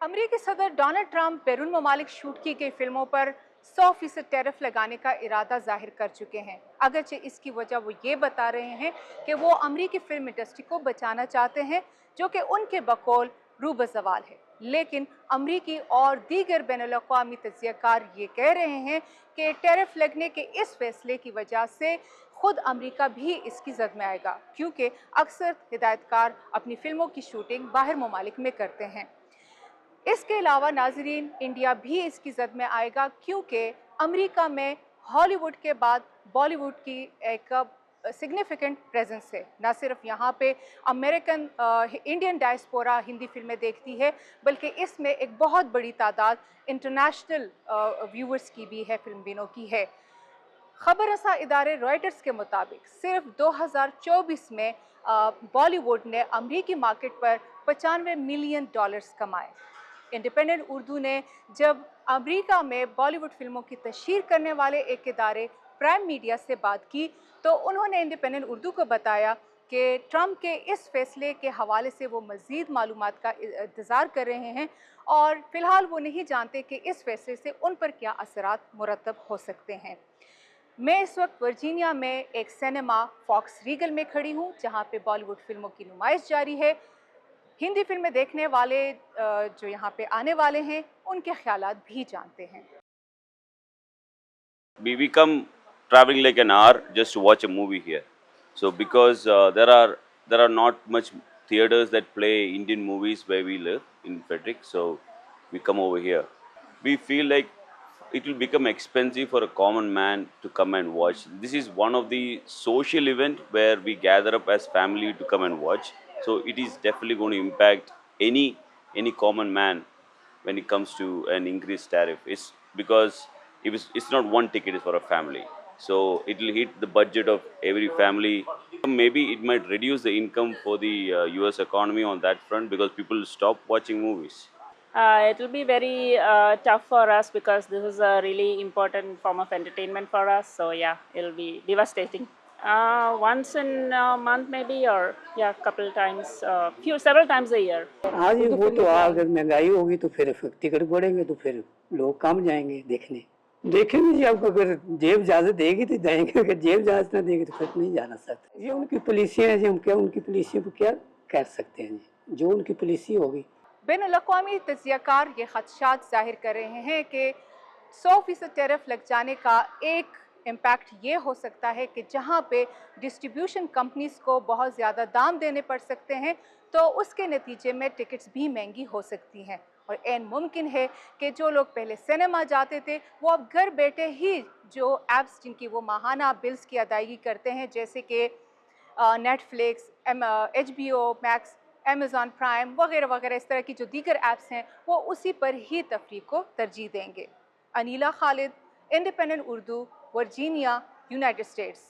अमेरिकी सदर Donald Trump बैरून ममालिक शूट की गई फिल्मों पर 100% टैरिफ लगाने का इरादा जाहिर कर चुके हैं। अगरचे इसकी वजह वो ये बता रहे हैं कि वो अमेरिकी फिल्म इंडस्ट्री को बचाना चाहते हैं, जो कि उनके बकौल रूबज़वाल है। लेकिन अमेरिकी और दीगर बैनुल-अक़वामी तज्ज़ियाकार ये कह रहे हैं कि टैरिफ लगने के इस फैसले की वजह से खुद अमेरिका भी इसकी जद में आएगा, क्योंकि अक्सर हिदायतकार अपनी फिल्मों की शूटिंग बाहर ममालिक में करते हैं। इसके अलावा नाजरीन, इंडिया भी इसकी जद में आएगा, क्योंकि अमेरिका में हॉलीवुड के बाद बॉलीवुड की एक सिग्निफिकेंट प्रेजेंस है। न सिर्फ यहाँ पे अमेरिकन इंडियन डायस्पोरा हिंदी फिल्में देखती है, बल्कि इसमें एक बहुत बड़ी तादाद इंटरनेशनल व्यूअर्स की भी है, फिल्म बिनों की है। खबर रसा इदारे रॉयटर्स के मुताबिक सिर्फ 2024 में बॉलीवुड ने अमेरिकी मार्केट पर $95 मिलियन कमाए। इंडिपेंडेंट उर्दू ने जब अमेरिका में बॉलीवुड फिल्मों की तशहीर करने वाले एक इदारे प्राइम मीडिया से बात की, तो उन्होंने इंडिपेंडेंट उर्दू को बताया कि ट्रंप के इस फैसले के हवाले से वो मज़ीद मालूमात का इंतज़ार कर रहे हैं और फ़िलहाल वो नहीं जानते कि इस फैसले से उन पर क्या असरात मुरतब हो सकते हैं। मैं इस वक्त वर्जीनिया में एक सिनेमा फॉक्स रीगल में खड़ी हूँ, जहाँ पे बॉलीवुड फिल्मों की नुमाइश जारी है। हिंदी फिल्में देखने वाले जो यहाँ पे आने वाले हैं, उनके ख्यालात भी जानते हैं। We come traveling like an hour just to watch a movie here. So because there are not much theaters that play Indian movies where we live in Frederick, so we come over here. We feel like it will become expensive for a common man to come and watch. This is one of the social event where we gather up as family to come and watch. So it is definitely going to impact any common man when it comes to an increased tariff. It's because it's not one ticket, it's for a family. So it will hit the budget of every family. Maybe it might reduce the income for the US economy on that front because people stop watching movies. It will be very tough for us because this is a really important form of entertainment for us. So yeah, it'll be devastating. Once in a month maybe, or yeah, couple times, several times a year. हाँ जी, वो तो अगर महंगाई होगी तो फिर ticket बढ़ेंगे तो फिर लोग कम जाएंगे देखने। देखेंगे जी, आपको अगर जेब इजाजत देगी तो जाएंगे, अगर जेब इजाजत ना देगी तो फिर नहीं जाना सकते। ये उनकी पॉलिसी है जी, हम क्या उनकी पॉलिसी को क्या कर सकते हैं जी, जो उनकी पॉलिसी होगी। बैनुल-अक़वामी तज्ज़ियाकार ये ख़दशात ज़ाहिर कर रहे हैं कि 100% टैरिफ लग जाने का एक इम्पैक्ट ये हो सकता है कि जहाँ पे डिस्ट्रीब्यूशन कंपनीज़ को बहुत ज़्यादा दाम देने पड़ सकते हैं, तो उसके नतीजे में टिकट्स भी महंगी हो सकती हैं। और ऐन मुमकिन है कि जो लोग पहले सिनेमा जाते थे, वो अब घर बैठे ही जो ऐप्स जिनकी वो माहाना बिल्स की अदायगी करते हैं, जैसे कि Netflix, HBO max, Amazon prime वगैरह वगैरह, इस तरह की जो दीगर ऐप्स हैं, वो उसी पर ही तफरीह को तरजीह देंगे। Anila Khalid, independent Urdu, Virginia, United states.